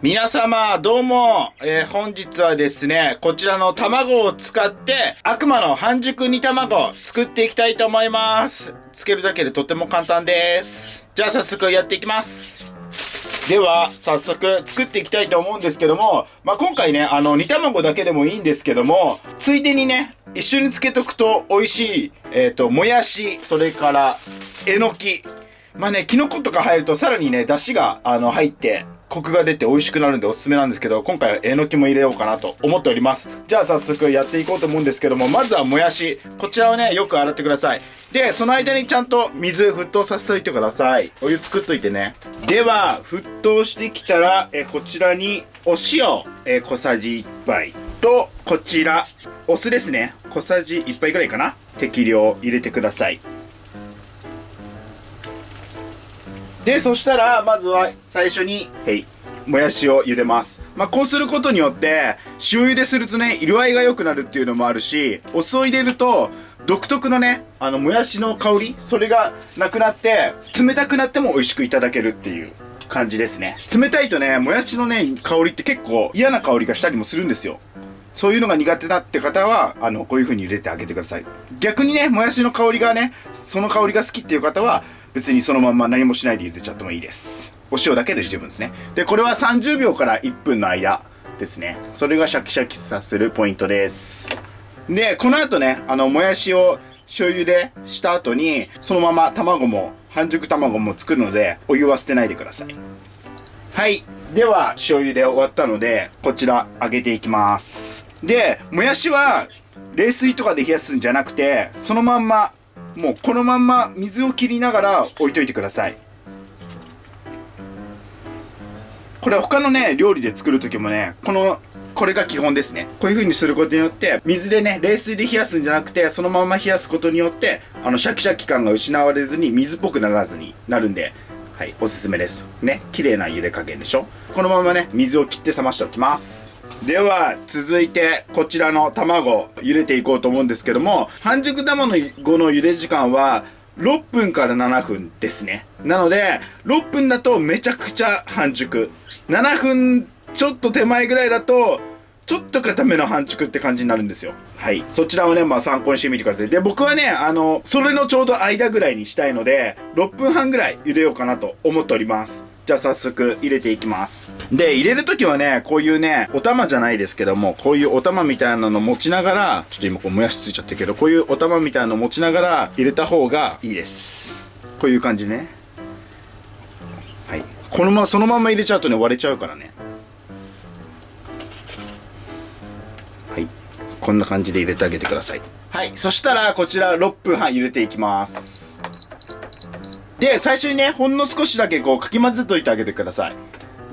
皆様どうも、本日はですね、こちらの卵を使って悪魔の半熟煮卵作っていきたいと思います。つけるだけでとっても簡単です。じゃあ早速やっていきます。では早速作っていきたいと思うんですけども、今回ね、煮卵だけでもいいんですけども、ついでにね、一緒につけとくと美味しい、もやし、それからえのき、キノコとか入るとさらにね、出汁が入ってコクが出て美味しくなるんでおすすめなんですけど、今回はえのきも入れようかなと思っております。じゃあ早速やっていこうと思うんですけども、まずはもやし、こちらをね、よく洗ってください。で、その間にちゃんと水沸騰させておいてください。お湯作っといてね。では、沸騰してきたら、こちらにお塩、小さじ1杯と、こちら、お酢ですね。小さじ1杯ぐらいかな。適量入れてください。で、そしたら、まずは最初に、もやしを茹でます。こうすることによって、塩茹でするとね、色合いが良くなるっていうのもあるし、お酢を入れると、独特のね、もやしの香り、それがなくなって、冷たくなっても美味しくいただけるっていう感じですね。冷たいとね、もやしのね、香りって結構嫌な香りがしたりもするんですよ。そういうのが苦手だって方は、こういう風に入れてあげてください。逆にね、もやしの香りがね、その香りが好きっていう方は、別にそのまま何もしないで茹でちゃってもいいです。お塩だけで十分ですね。で、これは30秒から1分の間ですね。それがシャキシャキさせるポイントです。で、この後ね、もやしを醤油でした後に、そのまま卵も、半熟卵も作るので、お湯は捨てないでください。はい。では、醤油で終わったので、こちら揚げていきます。で、もやしは、冷水とかで冷やすんじゃなくて、そのまんま、もうこのまんま水を切りながら置いといてください。これは他のね、料理で作る時もね、これが基本ですね。こういう風にすることによって、水でね、冷水で冷やすんじゃなくて、そのまま冷やすことによって、シャキシャキ感が失われずに、水っぽくならずになるんで、はい、おすすめです。ね、綺麗な茹で加減でしょ。このままね、水を切って冷ましておきます。では、続いて、こちらの卵、茹でていこうと思うんですけども、半熟卵の茹で時間は、6分から7分ですね。なので、6分だとめちゃくちゃ半熟。7分ちょっと手前ぐらいだと、ちょっと固めの半熟って感じになるんですよ。はい。そちらをね、参考にしてみてください。で、僕はね、それのちょうど間ぐらいにしたいので、6分半ぐらい茹でようかなと思っております。じゃあ早速入れていきます。で、入れるときはね、こういうね、お玉じゃないですけども、こういうお玉みたいなの持ちながら、ちょっと今こうもやしついちゃってるけど、こういうお玉みたいなの持ちながら入れた方がいいです。こういう感じね。はい。そのまま入れちゃうとね、割れちゃうからね。はい。こんな感じで入れてあげてください。はい。そしたら、こちら6分半入れていきます。で、最初にね、ほんの少しだけこうかき混ぜといてあげてください。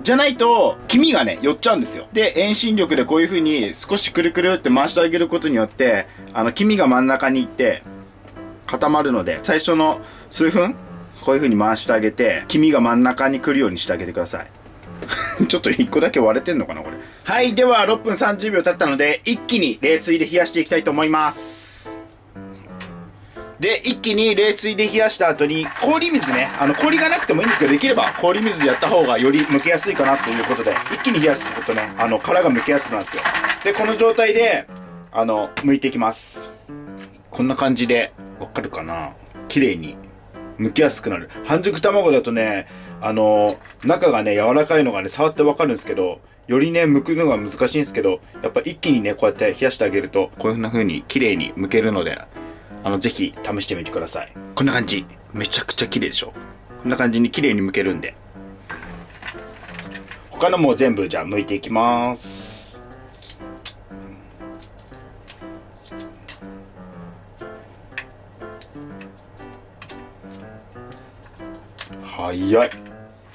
じゃないと、黄身がね、寄っちゃうんですよ。で、遠心力でこういう風に少しくるくるって回してあげることによって、黄身が真ん中に行って、固まるので、最初の数分、こういう風に回してあげて、黄身が真ん中に来るようにしてあげてください。ちょっと1個だけ割れてんのかな、これ。はい、では6分30秒経ったので、一気に冷水で冷やしていきたいと思います。で、一気に冷水で冷やした後に、氷水ね、氷がなくてもいいんですけど、できれば氷水でやった方がより剥けやすいかなということで、一気に冷やすとね、殻が剥けやすくなるんですよ。で、この状態で、剥いていきます。こんな感じで、わかるかな？綺麗に剥きやすくなる。半熟卵だとね、中がね、柔らかいのがね、触ってわかるんですけど、よりね、剥くのが難しいんですけど、やっぱ一気にね、こうやって冷やしてあげると、こういう風に綺麗に剥けるので、ぜひ試してみてください。こんな感じ。めちゃくちゃ綺麗でしょ。こんな感じに綺麗に剥けるんで。他のも全部じゃあ剥いていきます。早い。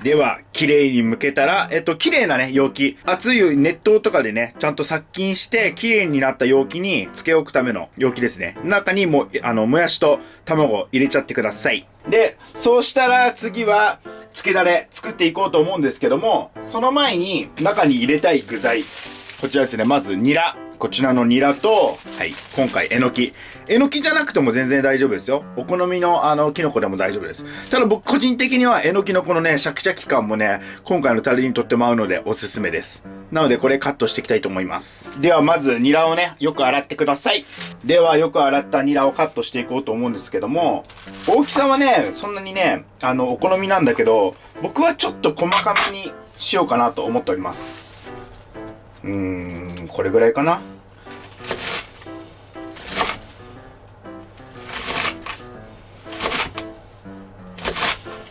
では、綺麗に剥けたら、綺麗なね、容器。熱い熱湯とかでね、ちゃんと殺菌して、綺麗になった容器に漬け置くための容器ですね。中にもやしと卵入れちゃってください。で、そうしたら次は、漬けだれ作っていこうと思うんですけども、その前に中に入れたい具材。こちらですね。まず、ニラ。こちらのニラと、はい、今回えのき。えのきじゃなくても全然大丈夫ですよ。お好みのキノコでも大丈夫です。ただ僕個人的にはえのきのこのね、シャキシャキ感もね、今回のタレにとっても合うのでおすすめです。なのでこれカットしていきたいと思います。ではまずニラをね、よく洗ってください。ではよく洗ったニラをカットしていこうと思うんですけども、大きさはね、そんなにね、お好みなんだけど、僕はちょっと細かめにしようかなと思っております。これぐらいかな。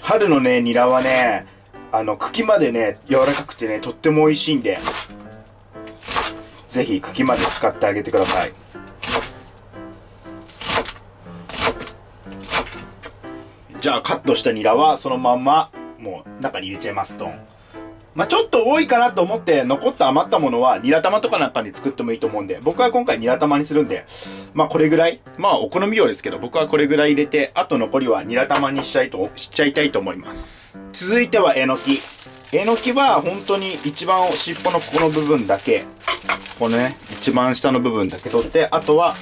春のね、ニラはね、茎までね、柔らかくてね、とっても美味しいんで、ぜひ茎まで使ってあげてください。じゃあカットしたニラはそのまんまもう中に入れちゃいますと。ちょっと多いかなと思って残った余ったものはニラ玉とかなんかに作ってもいいと思うんで、僕は今回ニラ玉にするんで、これぐらい、お好み量ですけど、僕はこれぐらい入れて、あと残りはニラ玉にしちゃいたいと思います。続いてはえのき。えのきは本当に一番尻尾のここの部分だけ、このね、一番下の部分だけ取って、あとは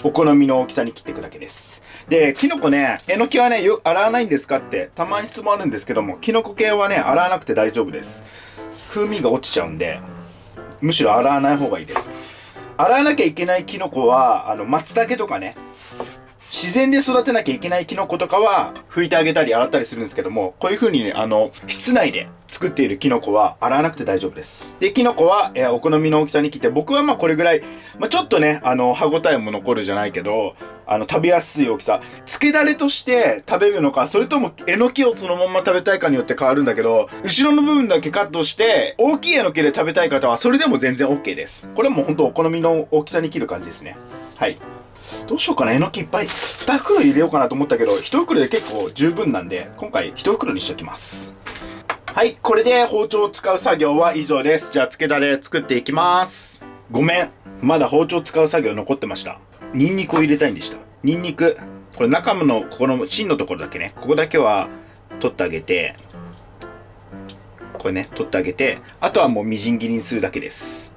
お好みの大きさに切っていくだけです。で、キノコね、えのきはね、洗わないんですかってたまに質問あるんですけども、キノコ系はね、洗わなくて大丈夫です。風味が落ちちゃうんで、むしろ洗わない方がいいです。洗わなきゃいけないキノコは、松茸とかね、自然で育てなきゃいけないキノコとかは拭いてあげたり洗ったりするんですけども、こういう風にね、室内で作っているキノコは洗わなくて大丈夫です。で、キノコは、お好みの大きさに切って、僕はこれぐらい、ちょっとね、歯ごたえも残るじゃないけど、食べやすい大きさ。漬けだれとして食べるのか、それともえのきをそのまま食べたいかによって変わるんだけど、後ろの部分だけカットして、大きいえのきで食べたい方はそれでも全然 OK です。これも本当お好みの大きさに切る感じですね。はい。どうしようかな、えのきいっぱい、2袋入れようかなと思ったけど、1袋で結構十分なんで、今回1袋にしておきます。はい、これで包丁を使う作業は以上です。じゃあ、漬けだれ作っていきます。ごめん、まだ包丁使う作業残ってました。ニンニクを入れたいんでした。ニンニク、これ中の、ここの芯のところだけね、ここだけは取ってあげて、これね、取ってあげて、あとはもうみじん切りにするだけです。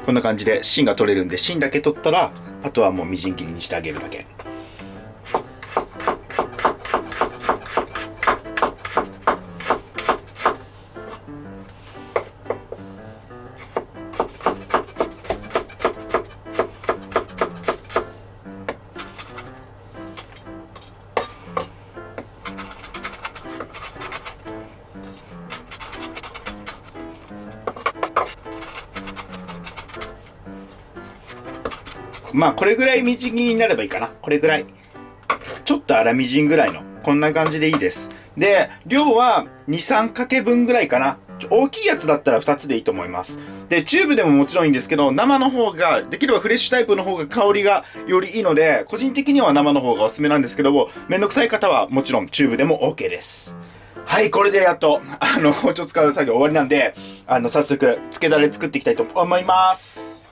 こんな感じで芯が取れるんで、芯だけ取ったら、あとはもうみじん切りにしてあげるだけ。これぐらいみじん切りになればいいかな。これぐらい。ちょっと粗みじんぐらいの。こんな感じでいいです。で、量は2、3かけ分ぐらいかな。大きいやつだったら2つでいいと思います。で、チューブでももちろんいいんですけど、生の方が、できればフレッシュタイプの方が香りがよりいいので、個人的には生の方がおすすめなんですけども、めんどくさい方はもちろんチューブでも OK です。はい、これでやっと、包丁使う作業終わりなんで、早速、漬けだれ作っていきたいと思います。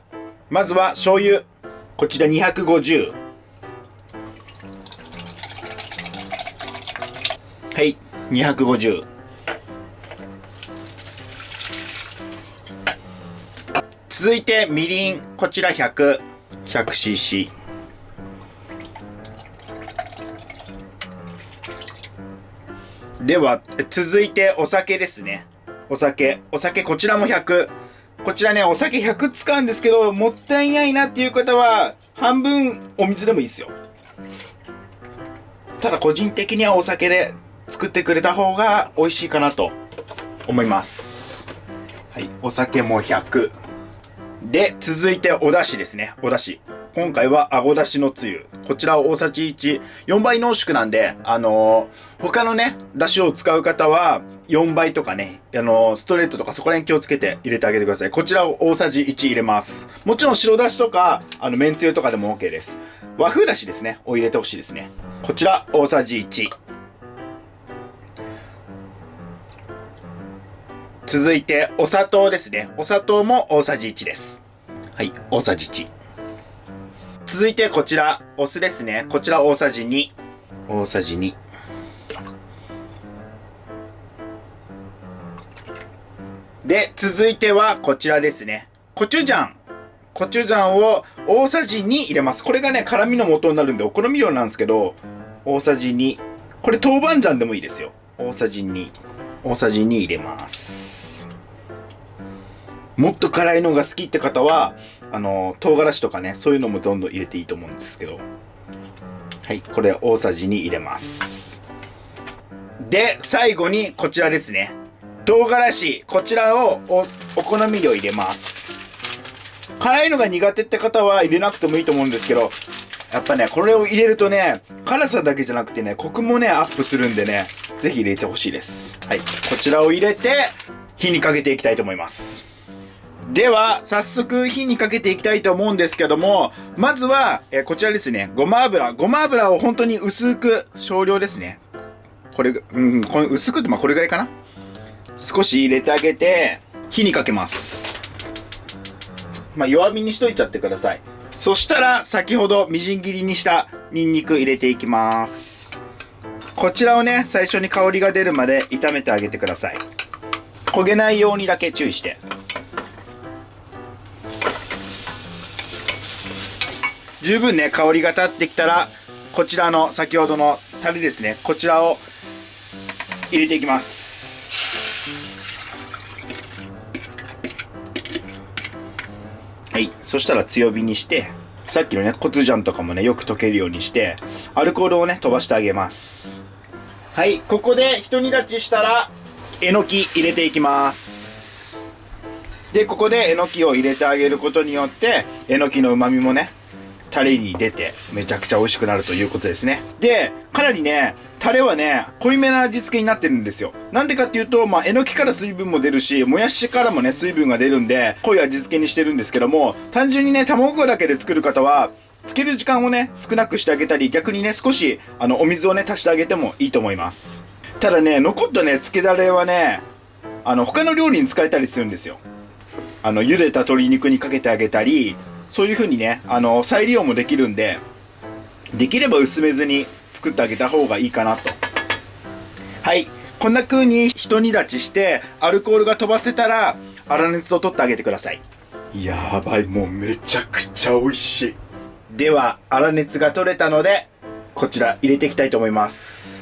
まずは醤油。こちら250。はい、250。続いてみりん、こちら100。100cc。では、続いてお酒ですね。お酒こちらも100。こちらね、お酒100使うんですけど、もったいないなっていう方は、半分お水でもいいですよ。ただ個人的にはお酒で作ってくれた方が美味しいかなと思います。はい、お酒も100。で、続いてお出汁ですね。お出汁。今回はあごだしのつゆ。こちらを大さじ1、4倍濃縮なんで、他のね、出汁を使う方は、4倍とかね、ストレートとかそこら辺気をつけて入れてあげてください。こちらを大さじ1入れます。もちろん白だしとか、めんつゆとかでも OK です。和風だしですね、を入れてほしいですね。こちら、大さじ1。続いて、お砂糖ですね。お砂糖も大さじ1です。はい、大さじ1。続いてこちら、お酢ですね。こちら大さじ2。大さじ2。で、続いてはこちらですね。コチュジャン。コチュジャンを大さじ2入れます。これがね、辛みの元になるんで、お好み量なんですけど、大さじ2。これ豆板醤でもいいですよ。大さじ2。大さじ2入れます。もっと辛いのが好きって方は、唐辛子とかね、そういうのもどんどん入れていいと思うんですけど。はい、これ大さじ2入れます。で、最後にこちらですね。唐辛子、こちらをお好み量入れます。辛いのが苦手って方は入れなくてもいいと思うんですけど、やっぱね、これを入れるとね、辛さだけじゃなくてね、コクもね、アップするんでね、ぜひ入れてほしいです。はい、こちらを入れて、火にかけていきたいと思います。では、早速火にかけていきたいと思うんですけども、まずは、こちらですね、ごま油。ごま油を本当に薄く、少量ですね。これ薄くってこれぐらいかな。少し入れてあげて、火にかけます。弱火にしといちゃってください。そしたら、先ほどみじん切りにしたニンニク入れていきます。こちらをね、最初に香りが出るまで炒めてあげてください。焦げないようにだけ注意して。十分ね、香りが立ってきたら、こちらの先ほどのタレですね、こちらを入れていきます。はい、そしたら強火にして、さっきのね、コチュジャンとかもね、よく溶けるようにして、アルコールをね、飛ばしてあげます。はい、ここで一煮立ちしたら、えのき入れていきます。で、ここでえのきを入れてあげることによって、えのきの旨味もね、タレに出てめちゃくちゃ美味しくなるということですね。で、かなりね、タレはね、濃いめな味付けになってるんですよ。なんでかっていうと、えのきから水分も出るし、もやしからもね、水分が出るんで、濃い味付けにしてるんですけども、単純にね、卵だけで作る方は、漬ける時間をね、少なくしてあげたり、逆にね、少し、お水をね、足してあげてもいいと思います。ただね、残ったね、漬けだれはね、他の料理に使えたりするんですよ。茹でた鶏肉にかけてあげたり、そういう風にね、再利用もできるんで、できれば薄めずに作ってあげた方がいいかなと。はい。こんな風に一煮立ちして、アルコールが飛ばせたら、粗熱を取ってあげてください。やばい、もうめちゃくちゃ美味しい。では、粗熱が取れたので、こちら入れていきたいと思います。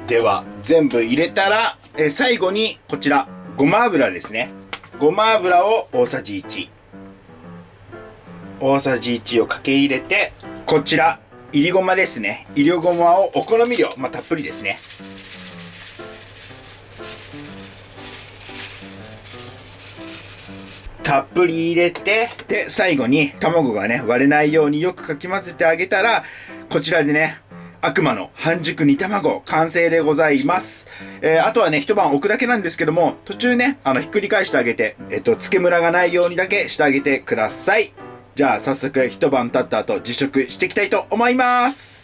では全部入れたら、最後にこちらごま油ですね。ごま油を大さじ1、大さじ1をかけ入れて、こちらいりごまですね。いりごまをお好み量、たっぷりですね。たっぷり入れて、で最後に卵がね割れないようによくかき混ぜてあげたら、こちらでね、悪魔の半熟煮卵完成でございます。あとはね、一晩置くだけなんですけども、途中ね、ひっくり返してあげて、漬物がないようにだけしてあげてください。じゃあ早速一晩経った後実食していきたいと思います。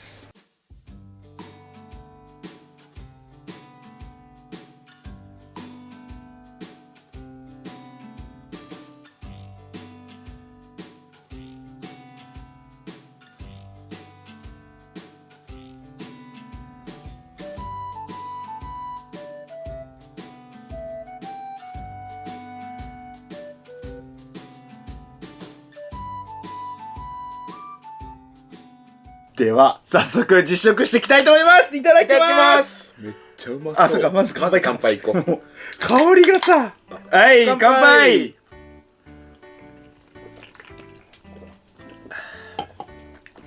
では早速実食していきたいと思います。いただきます。めっちゃうまそう。あ、そうか、まず乾杯行こう。香りがさ、はい、乾杯。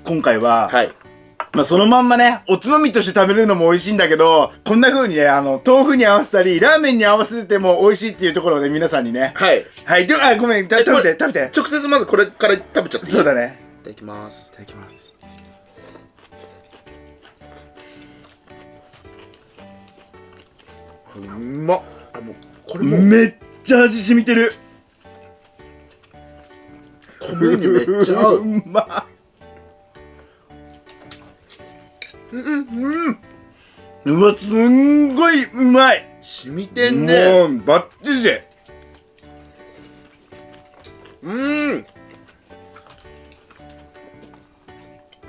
今回は、はい、そのまんまね、おつまみとして食べるのも美味しいんだけど、こんな風にね、豆腐に合わせたり、ラーメンに合わせても美味しいっていうところをね、皆さんにね。はい。はい、ごめん、食べて。直接まずこれから食べちゃっていい？そうだね。いただきます。いただきます。うまっ。もう、これもめっちゃ味染みてる。米にめっちゃ合う。うまっ。うわ、すんごいうまい。染みてんね。もうバッチリ。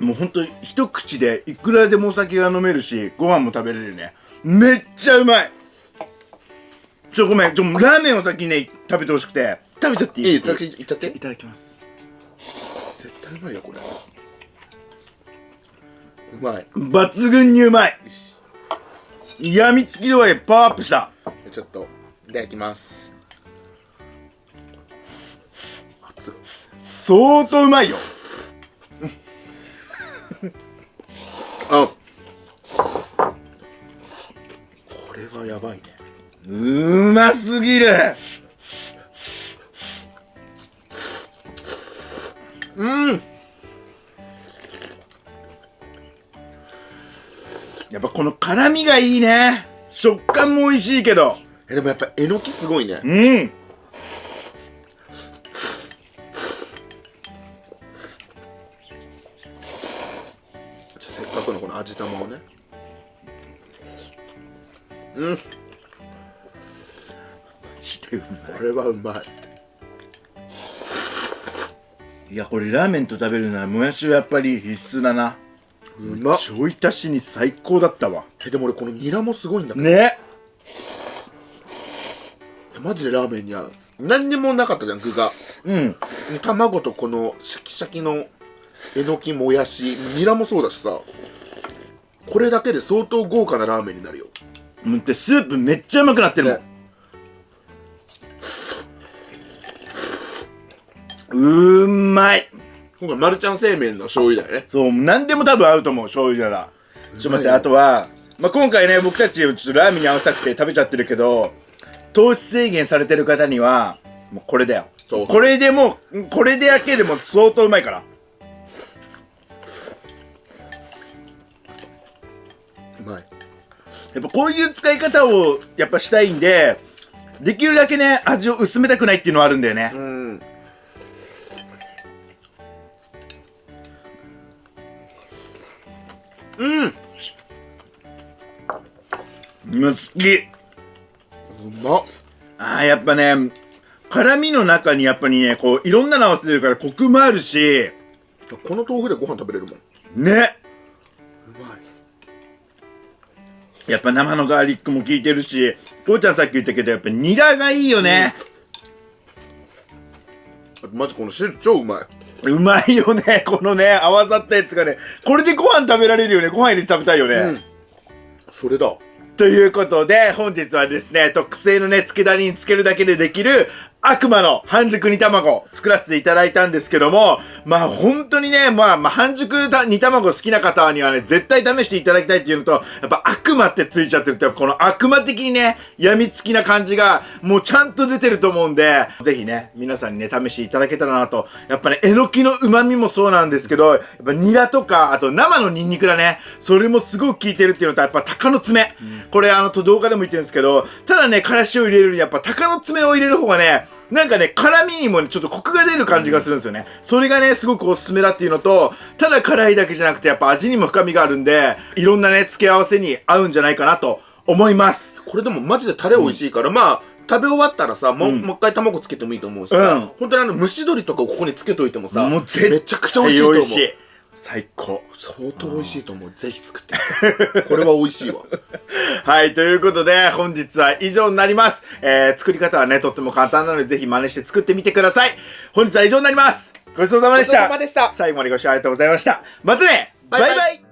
もうほんと一口でいくらでもお酒が飲めるし、ご飯も食べれるね。めっちゃうまい。ごめん、ラーメンを先にね、食べてほしくて。食べちゃっていい？いっちゃって。いただきます。絶対うまいよこれ。うまい。抜群にうまい。やみつき度合いパワーアップした。ちょっといただきます。熱っ。相当うまいよ。あ、これはやばいね。うますぎる。やっぱこの辛みがいいね。食感も美味しいけど。でもやっぱえのきすごいね。せっかくのこの味玉をね。マジでうまい。これはうまい。いや、これラーメンと食べるならもやしはやっぱり必須だな。うまっ。ちょい足しに最高だったわ。でも俺このニラもすごいんだけどね。マジでラーメンに合う。何にもなかったじゃん、具が。卵とこのシャキシャキのえのき、もやし、ニラもそうだしさ、これだけで相当豪華なラーメンになるよ。でスープめっちゃうまくなってるもん、ね。うまい。今回マルちゃん製麺の醤油だよね。そう、何でも多分合うと思う、醤油なら。ちょっと待って、あとは、今回ね、僕たちちょっとラーメンに合わせたくて食べちゃってるけど、糖質制限されてる方にはもうこれだよ。そうこれでもう、これだけでも相当うまいから。うまい。やっぱこういう使い方をやっぱしたいんで、できるだけね、味を薄めたくないっていうのはあるんだよね。好き。うまっ。やっぱね、辛みの中にやっぱりね、こういろんなの合わせてるからコクもあるし、この豆腐でご飯食べれるもん。ね。うまい。やっぱ生のガーリックも効いてるし、こうちゃんさっき言ったけどやっぱニラがいいよね。マジこの汁超うまい。うまいよね。このね、合わさったやつがね、これでご飯食べられるよね。ご飯入れて食べたいよね。それだ。ということで、本日はですね、特製のね、漬けだれにつけるだけでできる、悪魔の半熟煮卵作らせていただいたんですけども、本当にね、半熟煮卵好きな方にはね、絶対試していただきたいっていうのと、やっぱ悪魔ってついちゃってると、この悪魔的にね、病みつきな感じが、もうちゃんと出てると思うんで、ぜひね、皆さんにね、試していただけたらなと。やっぱね、えのきの旨味もそうなんですけど、やっぱニラとか、あと生のニンニクだね、それもすごく効いてるっていうのと、やっぱ鷹の爪。これ動画でも言ってるんですけど、ただね、からしを入れるよりやっぱ鷹の爪を入れる方がね、なんかね、辛みにもね、ちょっとコクが出る感じがするんですよね。それがね、すごくおすすめだっていうのと、ただ辛いだけじゃなくて、やっぱ味にも深みがあるんで、いろんなね、付け合わせに合うんじゃないかなと思います。これでもマジでタレ美味しいから、食べ終わったらさ、もう一回卵つけてもいいと思うしさ、本当に蒸し鶏とかをここにつけといてもさ、もうめちゃくちゃ美味しいと思う。最高。相当美味しいと思う。ぜひ作ってみて。これは美味しいわ。はい、ということで、本日は以上になります。作り方はね、とっても簡単なので、ぜひ真似して作ってみてください。本日は以上になります。ごちそうさまでした。ごちそうさまでした。最後までご視聴ありがとうございました。またね、バイバイ。